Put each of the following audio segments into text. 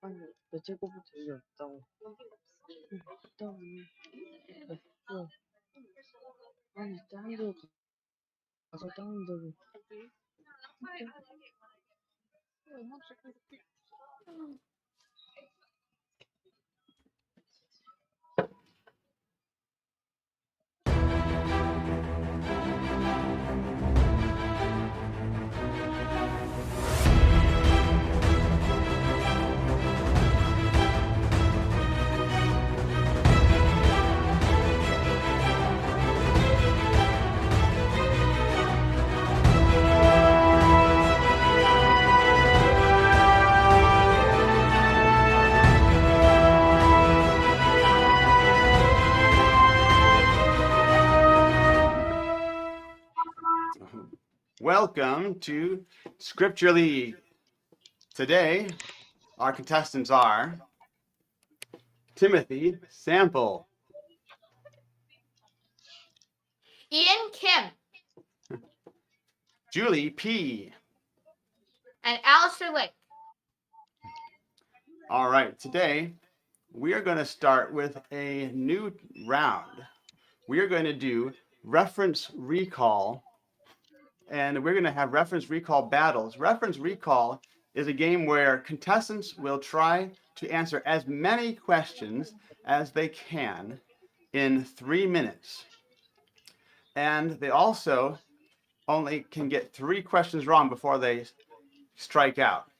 아니, 며칠거부터 일이 없다고. 없다고. 없어. 아니, 다른 데 가서 다른 데로. Welcome to Scripture League. Today, our contestants are Timothy Sample, Ian Kim, Julie P. and Alistair Lake. All right, today we are going to start with a new round. We are going to do reference recall, and we're going to have reference recall battles. Reference recall is a game where contestants will try to answer as many questions as they can in 3 minutes. And they also only can get 3 questions wrong before they strike out.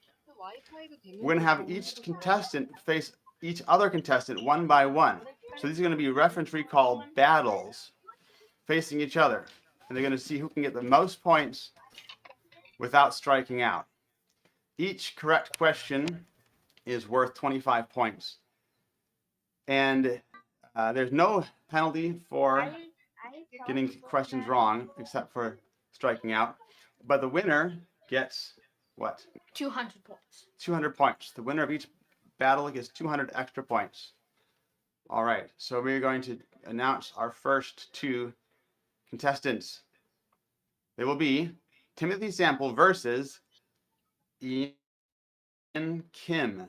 We're going to have each contestant face each other contestant one by one. So these are going to be reference recall battles facing each other. And they're going to see who can get the most points without striking out. Each correct question is worth 25 points. And there's no penalty for getting questions wrong except for striking out. But the winner gets what? 200 points. 200 points. The winner of each battle gets 200 extra points. All right, so we're going to announce our first 2 contestants. They will be Timothy Sample versus Ian Kim.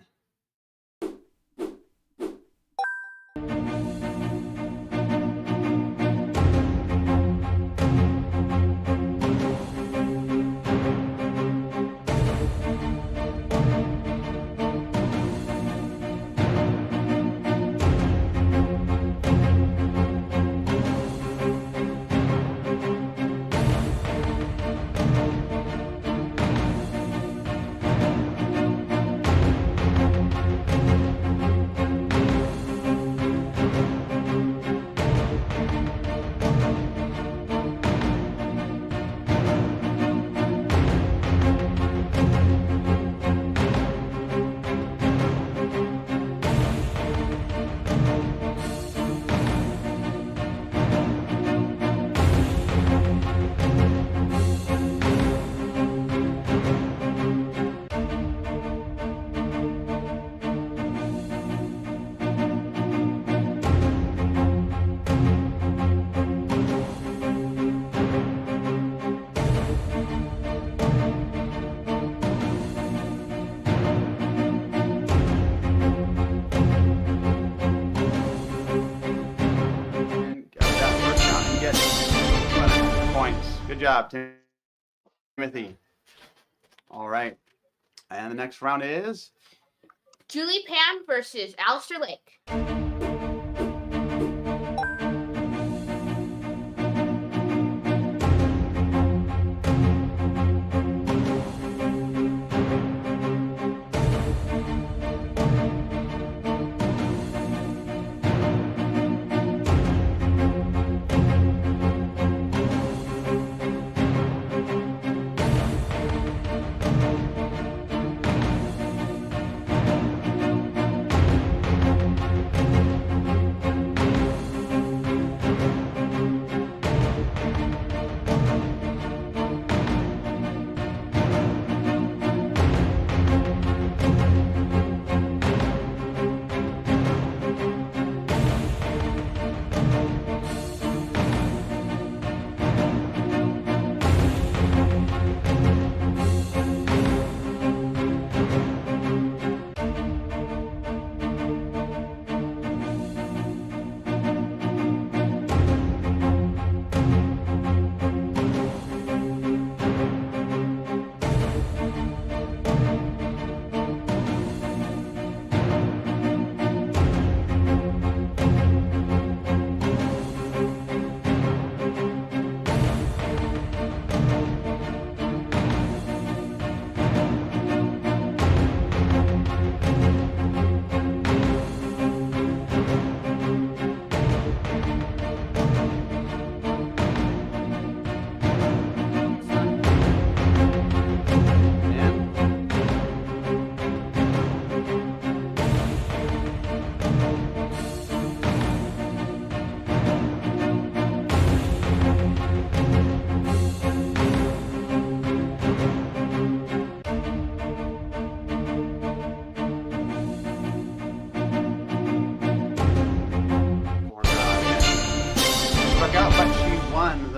Good job, Timothy. All right. And the next round is Julie Pan versus Alistair Lake.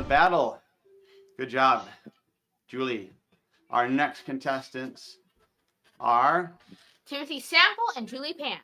battle. Good job, Julie. Our next contestants are Timothy Sample and Julie Pan.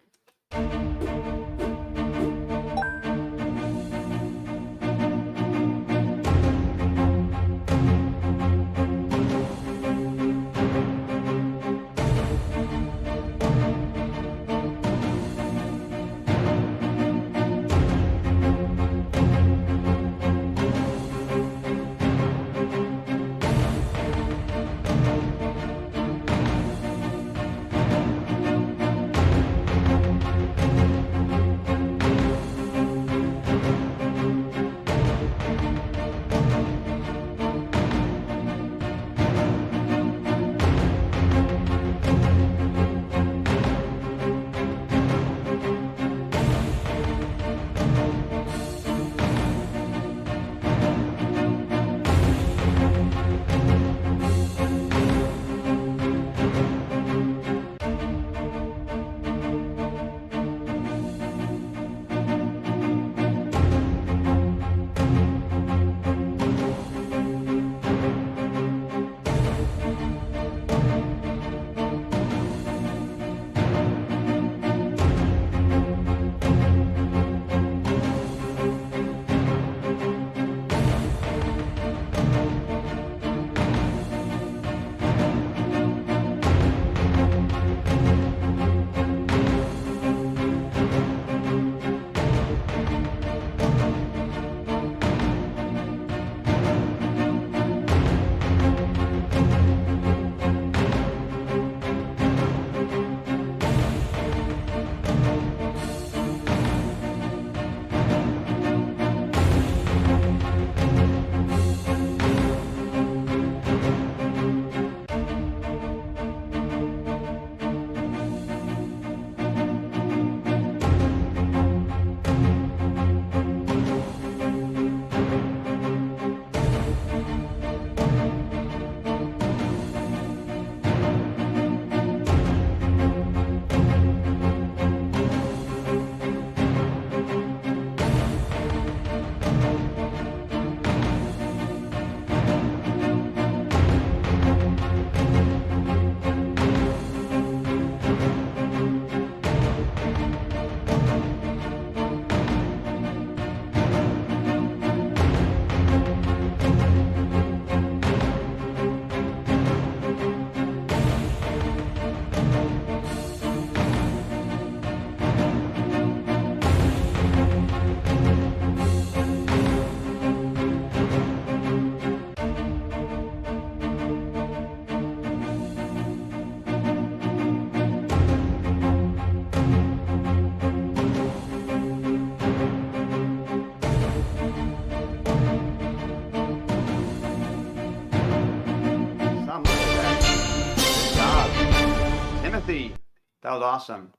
Timothy. That was awesome.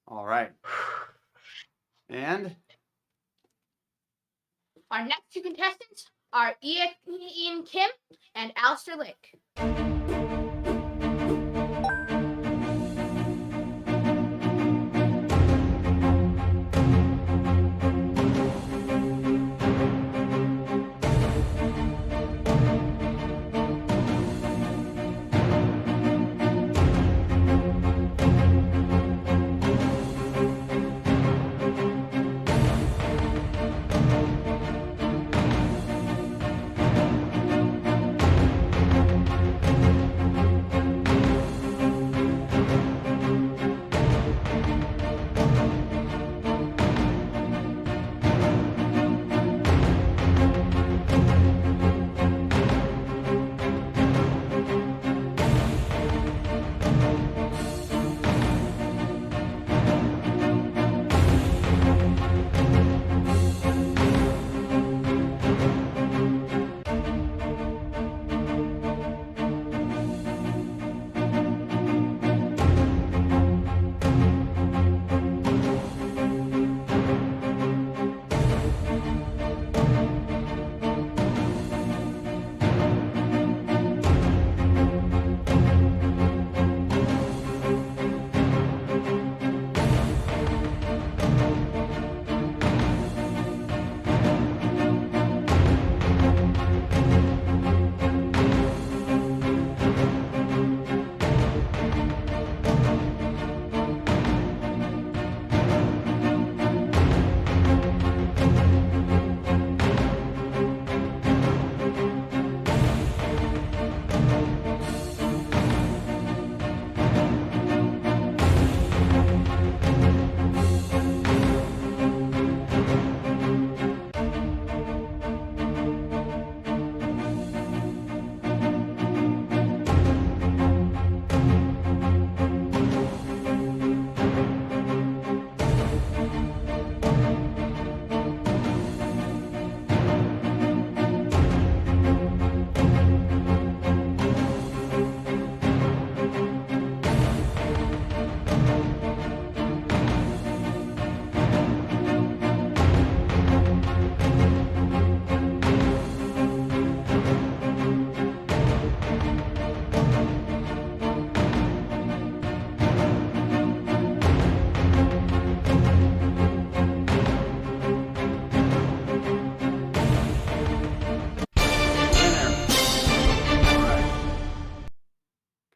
All right. And Our next two contestants are Ian Kim and Alistair Lake.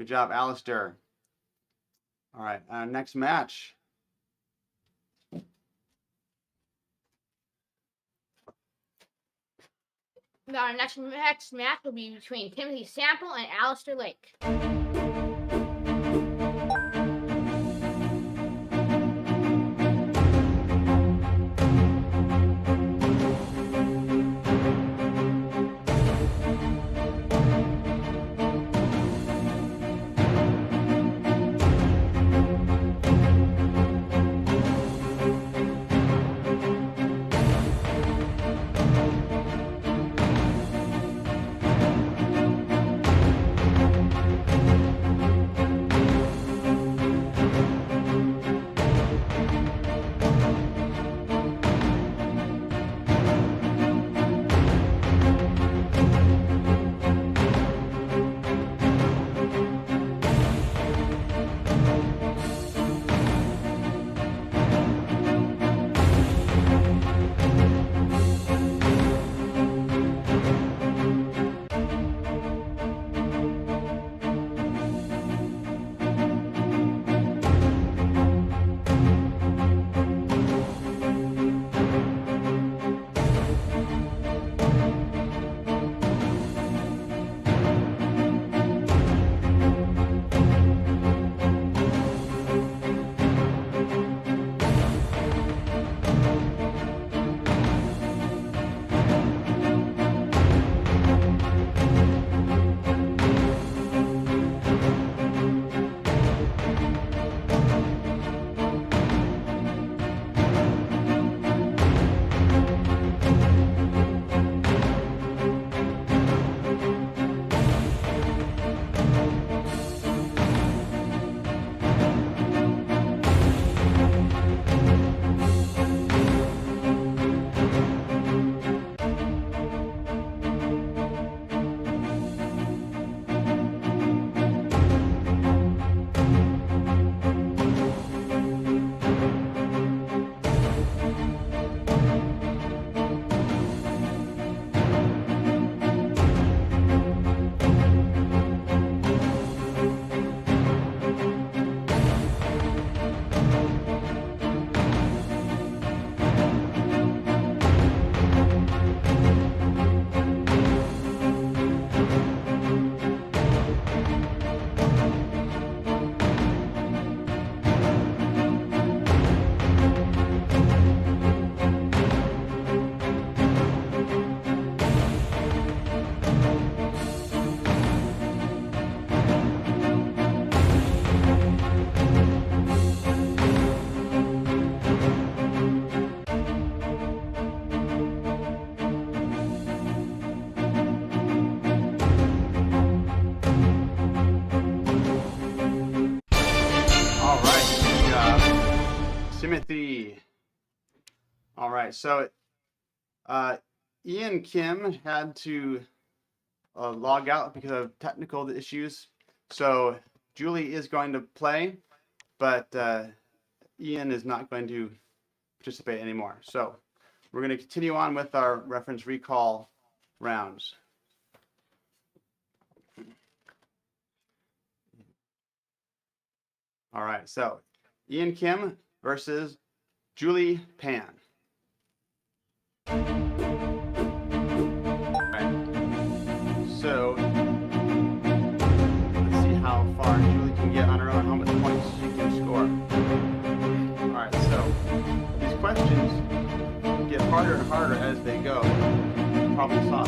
Good job, Alistair. All right, next match. Our next match will be between Timothy Sample and Alistair Lake. Timothy. All right, so Ian Kim had to log out because of technical issues. So Julie is going to play, but Ian is not going to participate anymore. So we're going to continue on with our reference recall rounds. All right, so Ian Kim versus Julie Pan. All right. So let's see how far Julie can get on her own, how much points she can score. All right, so these questions get harder and harder as they go. You probably saw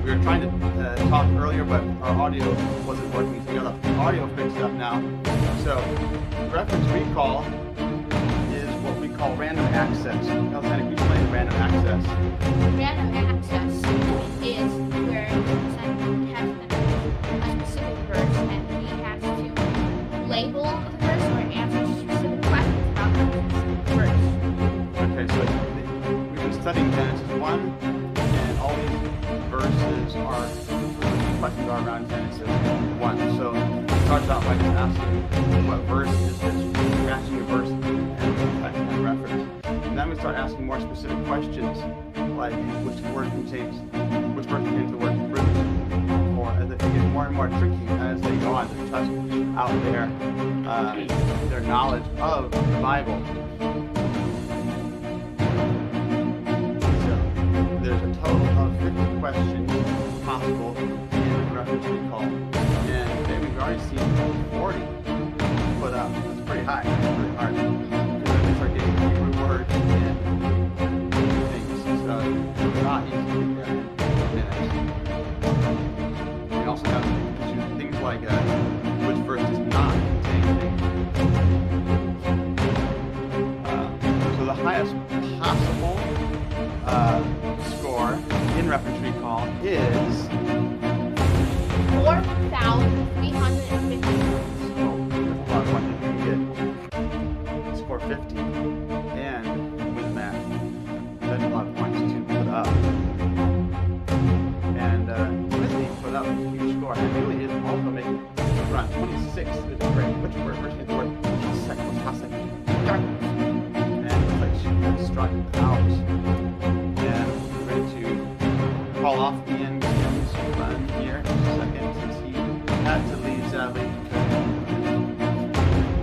we were trying to talk earlier, but our audio wasn't working, so we got the audio fixed up now. So reference recall is what we call random access. Alexander, can you explain random access? Random access is where someone has a specific verse and he has to label the verse or answer specific questions about the verse. Okay, so we've been studying Genesis 1, and all these verses are, questions are around Genesis 1. So it starts out by just asking what verse is this? We're asking a verse and reference. And then we start asking more specific questions, like which verse contains the word fruit, or as get more and more tricky as they go on to test out their knowledge of the Bible. So there's a total of 50 questions possible in reference recall, and we've already seen 40 put up. That's pretty high. That's pretty hard. Because then they start getting Hebrew words and things. So it's not easy to do that in minutes. We also have to do things like which verse does not contain things. So the highest possible score in reference recall is 4,350. oh, there's a lot of points you can get. Score 50 and with that, that's a lot of points to put up. And Timothy put up a huge score, and really is also making around 26. Which word? First is the word hasek. What's hasek? Darkness. And it looks like she has struck out. And we're ready to call off Ian Kim's run here in just a second, since he had to leave sadly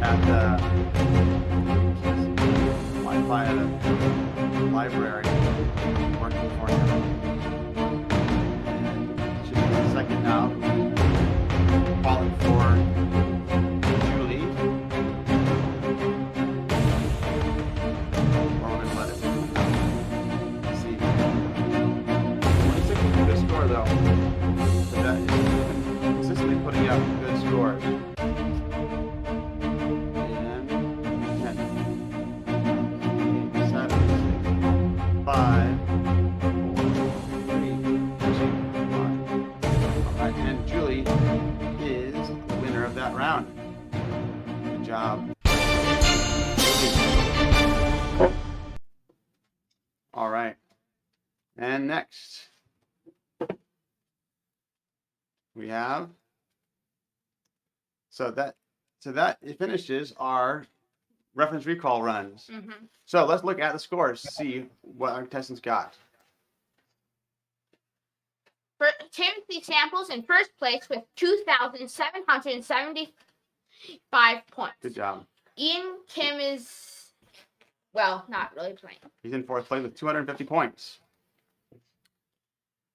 at the Wi-Fi at a library working for him. And it should be a second now. Calling for Julie. Or we're gonna let it let's see. 26 is a good score though. But that is consistently putting up good scores. And 10, 8, 7, 6, 5, 4, 3, 2, 1. Alright, and Julie is the winner of that round. Good job. All right. And next, we have, so that it finishes our reference recall runs. Mm-hmm. So let's look at the scores, see what our contestants got. For Timothy Samples in first place with 2,775 points. Good job. Ian Kim is, well, not really playing. He's in fourth place with 250 points.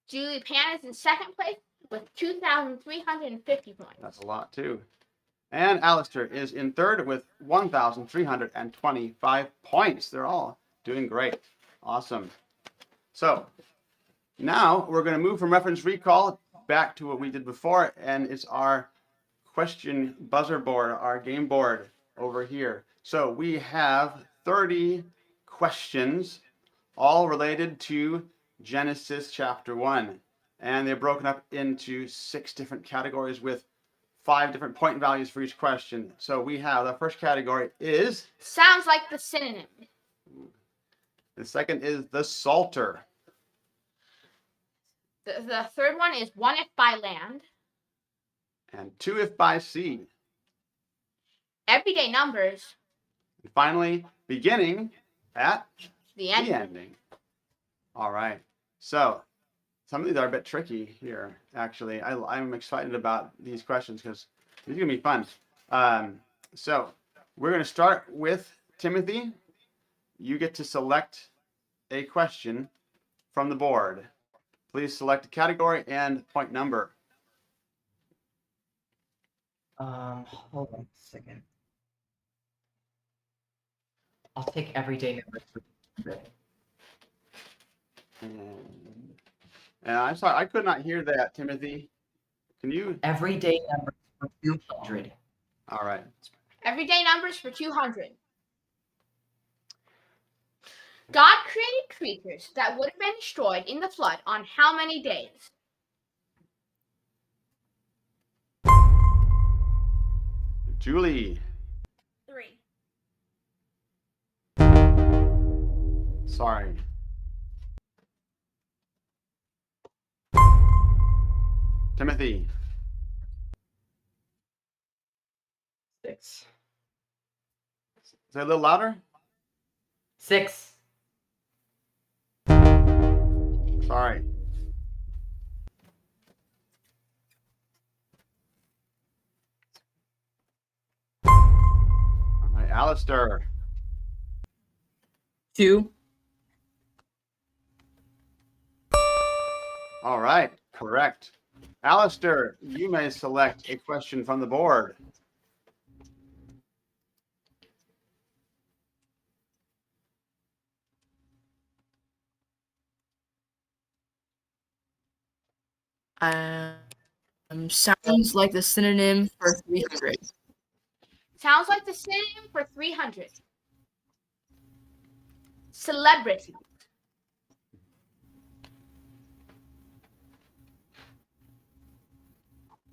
Julie Pan is in second place with 2,350 points. That's a lot too. And Alistair is in third with 1,325 points. They're all doing great. Awesome. So now we're going to move from reference recall back to what we did before, and it's our question buzzer board, our game board over here. So we have 30 questions, all related to Genesis chapter 1. And they're broken up into 6 different categories with 5 different point values for each question. So we have, the first category is... Sounds like the synonym. The second is the Psalter. The third one is one if by land. And 2 if by sea. Everyday numbers. And finally, beginning at The end. the ending. All right. So some of these are a bit tricky here, actually. I'm excited about these questions because these are going to be fun. So we're going to start with Timothy. You get to select a question from the board. Please select a category and point number. Hold on a second. I'll take everyday numbers. And I'm sorry, I could not hear that, Timothy. Can you? Everyday numbers for 200. All right. Everyday numbers for 200. God created creatures that would have been destroyed in the flood on how many days? Julie. 3. Sorry. Timothy. 6. Say a little louder. 6. Sorry. Alistair. 2. All right, correct. Alistair, you may select a question from the board. Sounds like the synonym for 300. Sounds like the synonym for 300. Celebrity.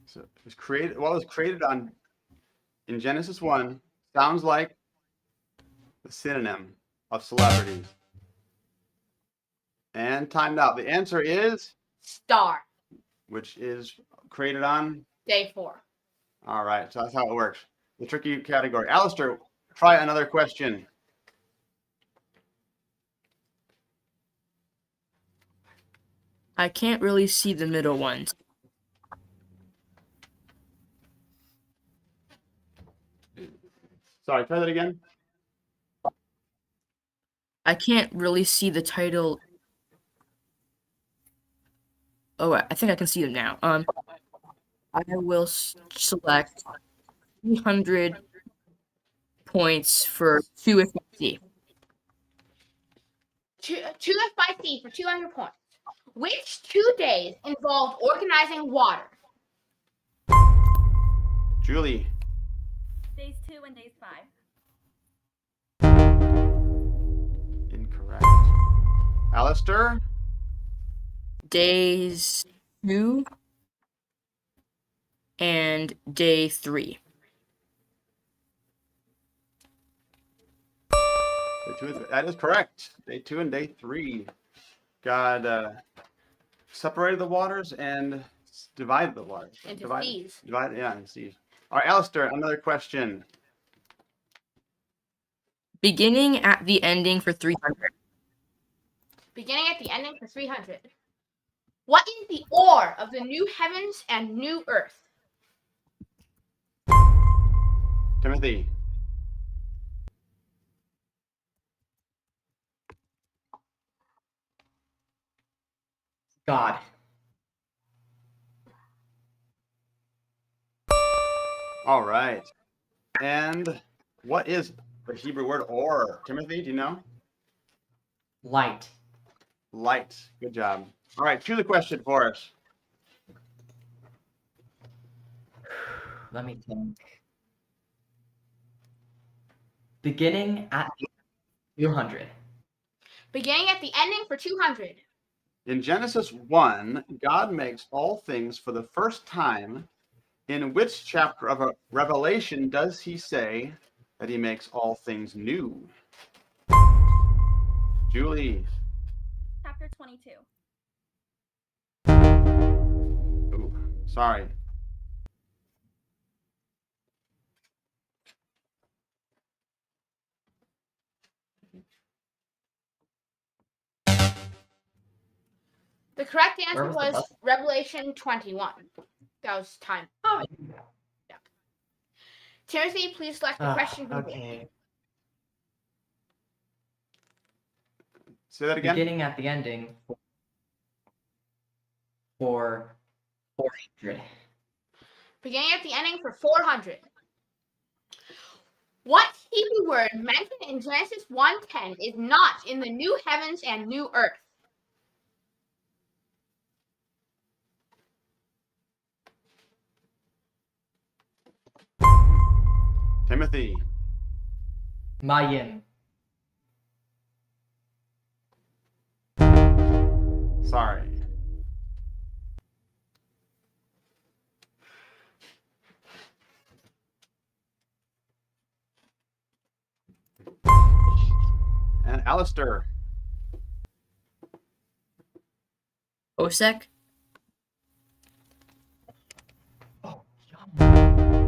So it was created. What was created in Genesis 1 sounds like the synonym of celebrities. And timed out. The answer is Star. which is created on. Day 4. All right, so that's how it works. The tricky category. Alistair, try another question. I can't really see the middle ones. Sorry, try that again. I can't really see the title. Oh, I think I can see them now. I will select 300 points for 2 if I see. 2 if by C for 200 points. Which 2 days involved organizing water? Julie. Days 2 and days 5. Incorrect. Alistair. Days 2 and day 3. That is correct. Day 2 and day 3. God separated the waters and divided the waters. Into Divided- seas. Divided, yeah, and seas. All right, Alistair, another question. Beginning at the ending for 300. Beginning at the ending for 300. What is the ore of the new heavens and new earth? Timothy. God. All right. And what is the Hebrew word or? Timothy, do you know? Light. Light. Good job. All right, choose a question for us. Let me think. Beginning at 200. Beginning at the ending for 200. In Genesis 1, God makes all things for the first time. In which chapter of Revelation does he say that he makes all things new? Julie. Chapter 22. Ooh, sorry. The correct Where answer was the was bus? Revelation 21. That was time. Oh, Timothy, please select the question from the board. okay. Say that again. Beginning at the ending for 400. Beginning at the ending for 400. What Hebrew word mentioned in Genesis 1:10 is not in the new heavens and new earth? Timothy. Mayim. Sorry. And Alistair. Osek? Oh, yum.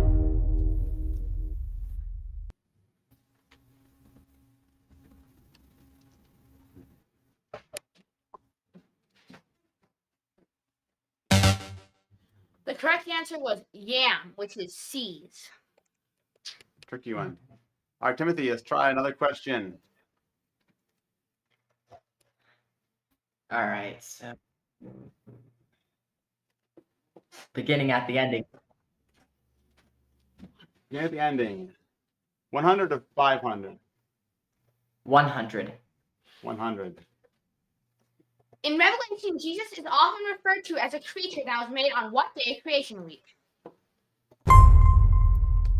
The correct answer was yam, which is seas. Tricky one. All right, Timothy, let's try another question. All right. So beginning at the ending. Near the ending. 100 to 500. 100. 100. In Revelation, Jesus is often referred to as a creature that was made on what day of creation week?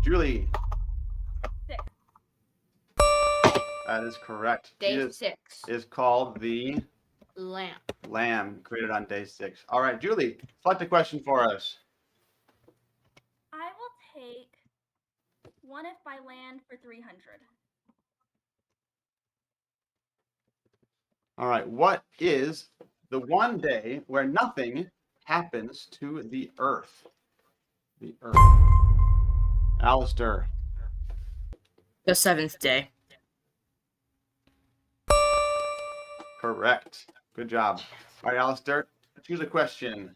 Julie. 6. That is correct. Day Jesus 6. is called the Lamb. Lamb, created on day 6. All right, Julie, select a question for us. I will take one if by land for 300. All right, what is the one day where nothing happens to the earth? The earth. Alistair. The 7th day. Correct. Good job. All right, Alistair, choose a question.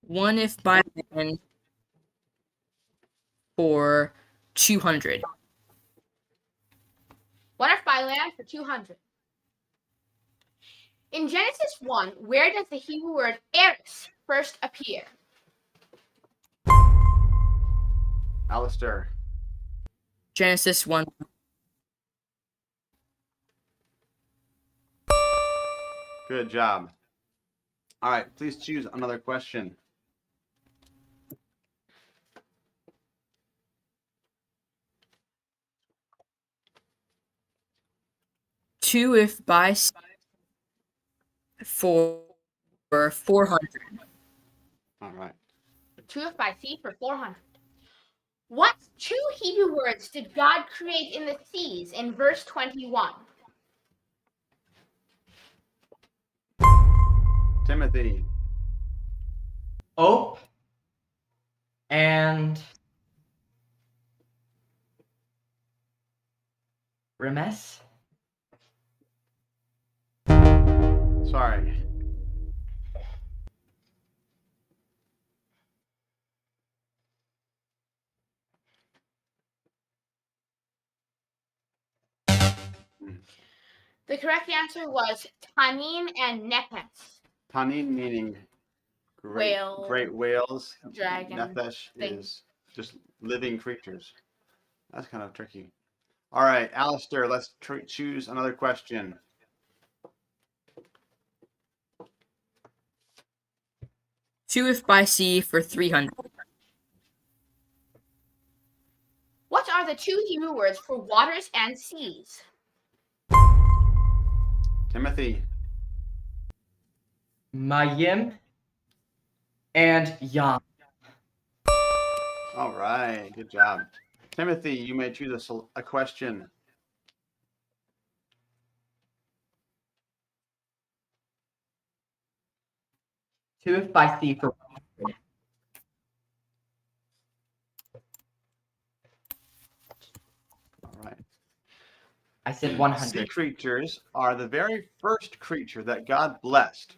One if by land for 200. One if by land for 200. In Genesis 1, where does the Hebrew word eris first appear? Alistair. Genesis 1. Good job. All right, please choose another question. Two if by sea for 400. All right. 2 if by sea for 400. What two Hebrew words did God create in the seas in verse 21? Timothy. Ope and Remes. Sorry. The correct answer was Tanin and Nephes. Tanin meaning great, Whale, great whales. dragon, Nephesh thing. is just living creatures. That's kind of tricky. All right, Alistair, let's choose another question. Two if by sea for 300. What are the two Hebrew words for waters and seas? Timothy. Mayim and Yam. All right, good job. Timothy, you may choose a question. Two if by sea for 100. All right. I said Sea 100. creatures are the very first creature that God blessed.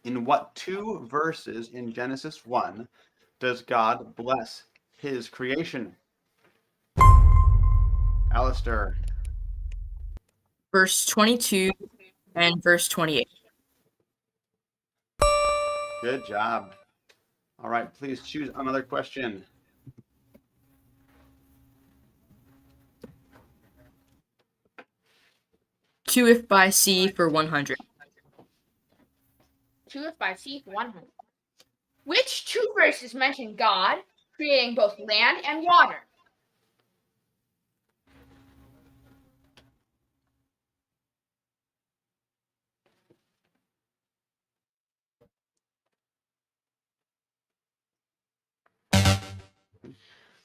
In what two verses in Genesis 1 does God bless his creation? Alistair. Verse 22 and verse 28. Good job. All right, please choose another question. Two if by sea for 100. 2 if by sea for 100. Which two verses mention God creating both land and water?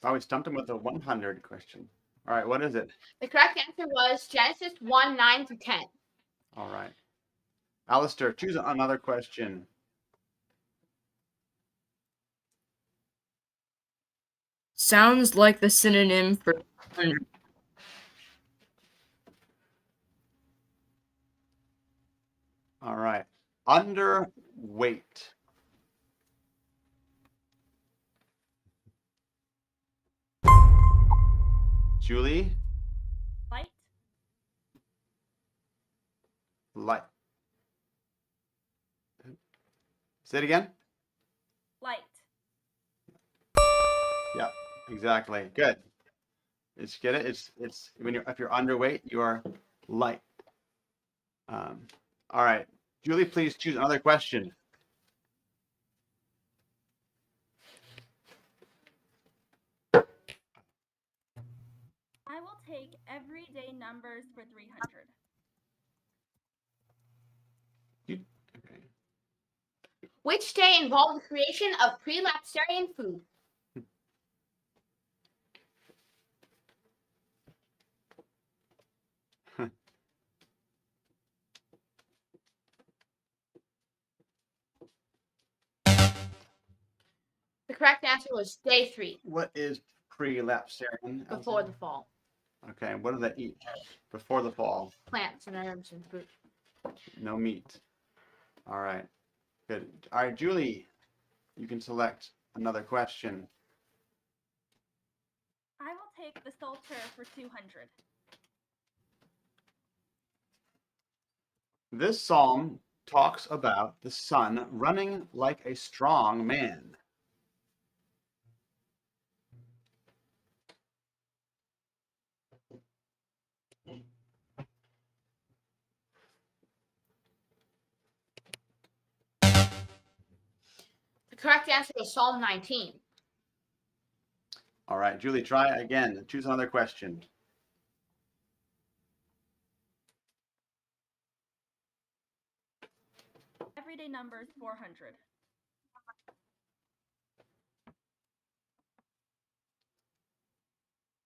Oh, we stumped him with a 100 question. All right, what is it? The correct answer was Genesis 1, 9 to 10. All right. Alistair, choose another question. Sounds like the synonym for 100. All right. Underweight. Julie, Light. light. Say it again. Light. Yeah, exactly. Good. It's get it. It's when you're if you're underweight, you are light. All right, Julie, please choose another question. I will take everyday numbers for 300. Okay. Which day involved the creation of pre-lapsarian food? The correct answer was day 3, What is pre-lapsarian? before the fall. Okay, what do they eat before the fall? Plants and herbs and fruit. No meat. All right, good. All right, Julie, you can select another question. I will take the Psalter for 200. This psalm talks about the sun running like a strong man. The correct answer was Psalm 19. All right, Julie, try again. Choose another question. Everyday numbers 400.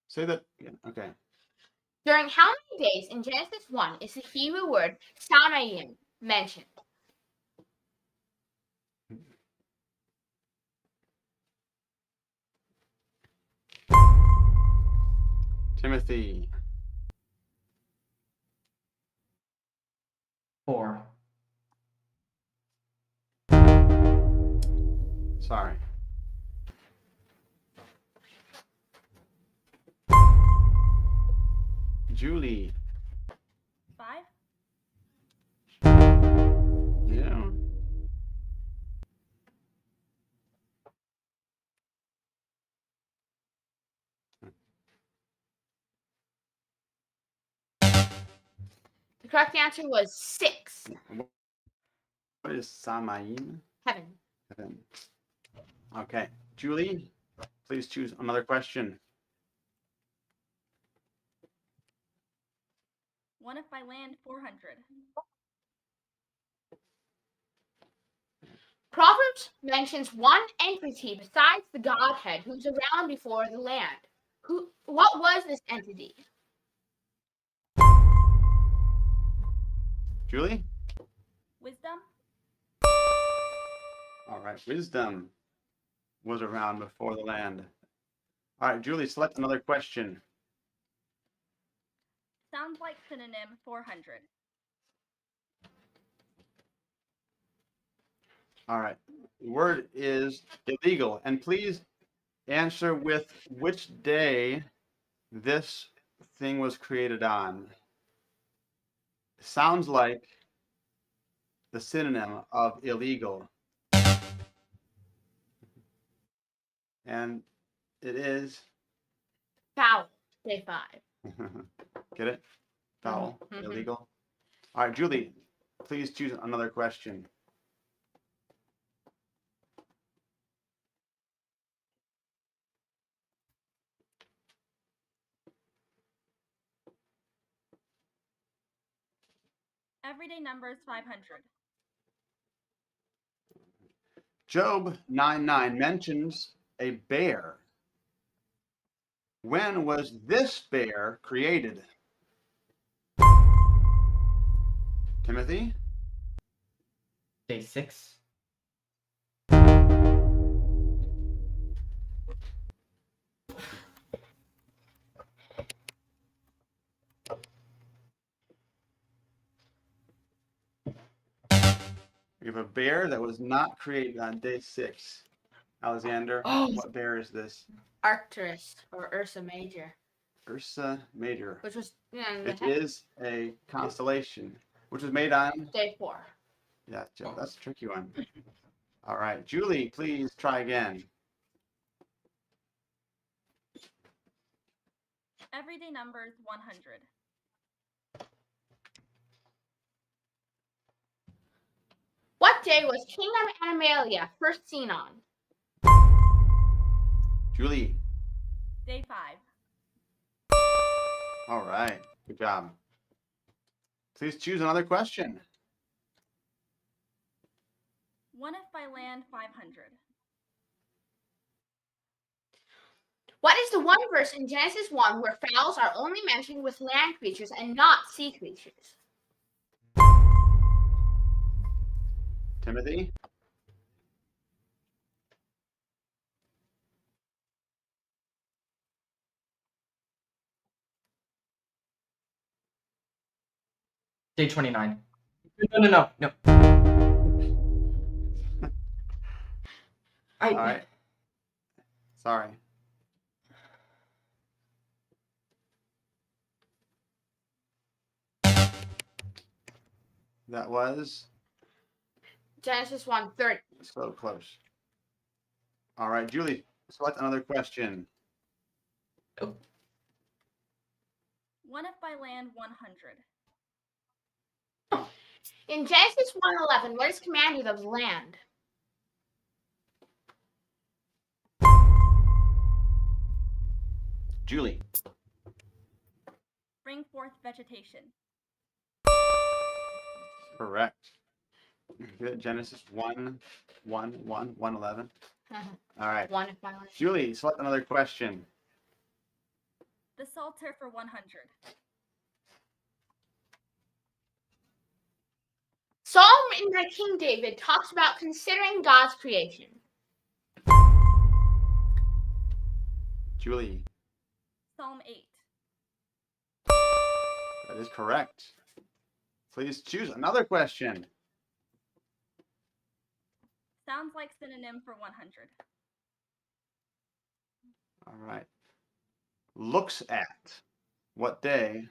Say that again. Okay. During how many days in Genesis 1 is the Hebrew word Samayim mentioned? Timothy. 4. Sorry. Julie. 5. Yeah. The correct answer was 6. What is Samayim? Heaven. Heaven. Okay. Julie, please choose another question. One if by land 400. Proverbs mentions one entity besides the Godhead who's around before the land. What was this entity? Julie? Wisdom. All right. Wisdom was around before the land. All right, Julie, select another question. Sounds like synonym 400. All right. The word is illegal. And please answer with which day this thing was created on. Sounds like the synonym of illegal. And it is, Foul. Day 5. get it? Foul, Mhm. illegal. All right, Julie, please choose another question. Everyday numbers 500. Job 9:9 mentions a bear. When was this bear created? Timothy? Day 6. We have a bear that was not created on day 6. Alexander, Oh. what bear is this? Arcturus or Ursa Major. Ursa Major. which was It is a constellation, which was made on. day 4. Yeah, Jeff, that's a tricky one. All right, Julie, please try again. Everyday numbers 100. What day was Kingdom Animalia first seen on? Julie. Day 5. All right, good job. Please choose another question. One if by land 500. What is the one verse in Genesis 1 where fowls are only mentioned with land creatures and not sea creatures? Timothy. Day 29. No. All right. Sorry. That was Genesis 1:30. so close. All right, Julie, select another question. One if by land 100. In Genesis 1:11, what is commanded of the land? Julie. Bring forth vegetation. Correct. Good. Genesis 1:11. All right. One if by land. Julie, select another question. The Psalter for 100. Psalm in by King David talks about considering God's creation. Julie. Psalm 8. That is correct. Please choose another question. Sounds like synonym for 100. All right. Looks at. What day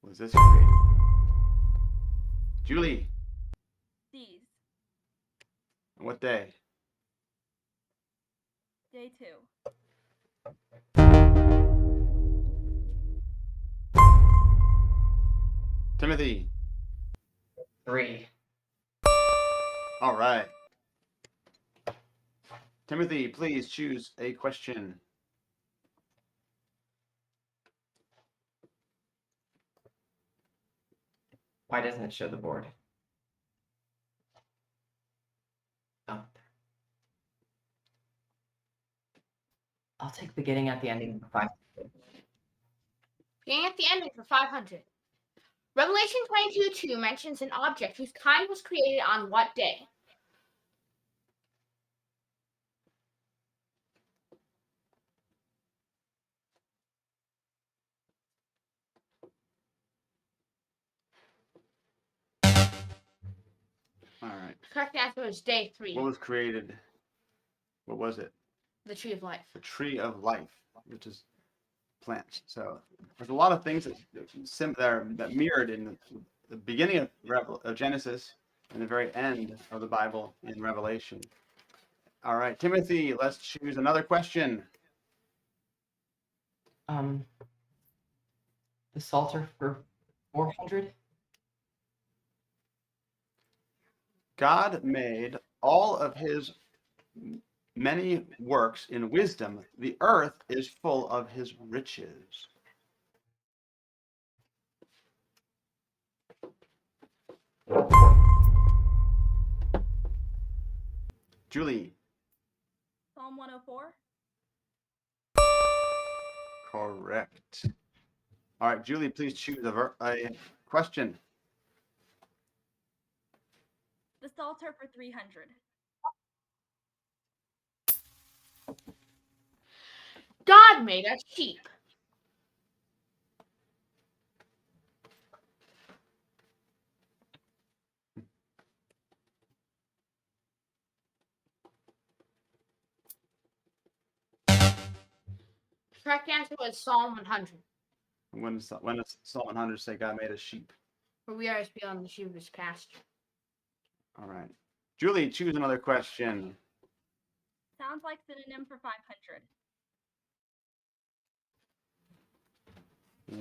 was this created? Julie. Sees. What day? Day 2. Timothy. 3. All right. Timothy, please choose a question. Why doesn't it show the board? Oh. I'll take beginning at the ending for 5. Beginning at the ending for 500. Revelation 22:2 mentions an object whose kind was created on what day? All right. The correct answer is day 3. What was created? What was it? The tree of life. The tree of life, which is plants. So there's a lot of things that mirrored in the beginning of Genesis and the very end of the Bible in Revelation. All right, Timothy, let's choose another question. The Psalter for 400. God made all of his many works in wisdom. The earth is full of his riches. Julie. Psalm 104. Correct. All right, Julie, please choose a question. The Psalter for 300. God made a sheep. Correct answer was Psalm 100. When does Psalm 100 say God made a sheep? For we are as beyond the sheep of his pasture. All right. Julie, choose another question. Sounds like synonym for 500.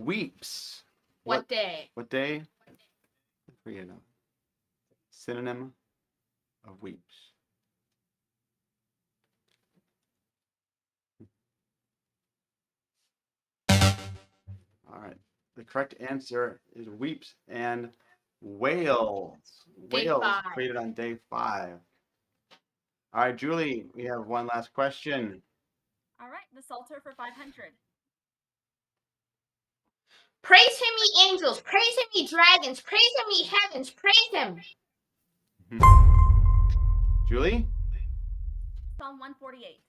Weeps. What day? What day? For you know. Synonym of weeps. All right. The correct answer is weeps and whales. Day Whales 5. created on day 5. All right, Julie, we have one last question. All right, the Psalter for 500. Praise him, ye angels. Praise him, ye dragons. Praise him, ye heavens. Praise him. Julie? Psalm 148.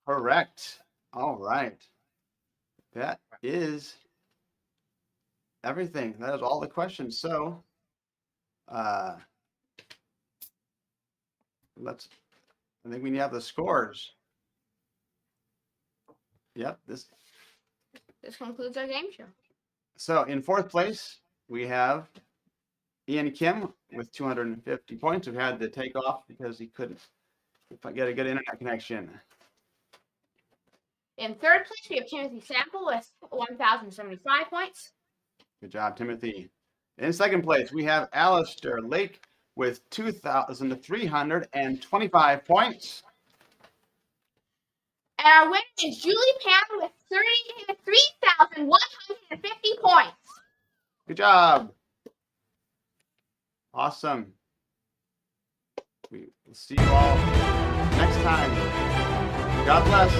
Correct. All right. That is everything. That is all the questions. So, I think we have the scores. Yep. This concludes our game show. So in 4th place, we have Ian Kim with 250 points, who had to take off because he couldn't get a good internet connection. In 3rd place, we have Timothy Sample with 1,075 points. Good job, Timothy. In 2nd place, we have Alistair Lake with 2,325 points. And our winner is Julie Pan with 3,150 points. Good job. Awesome. We will see you all next time. God bless.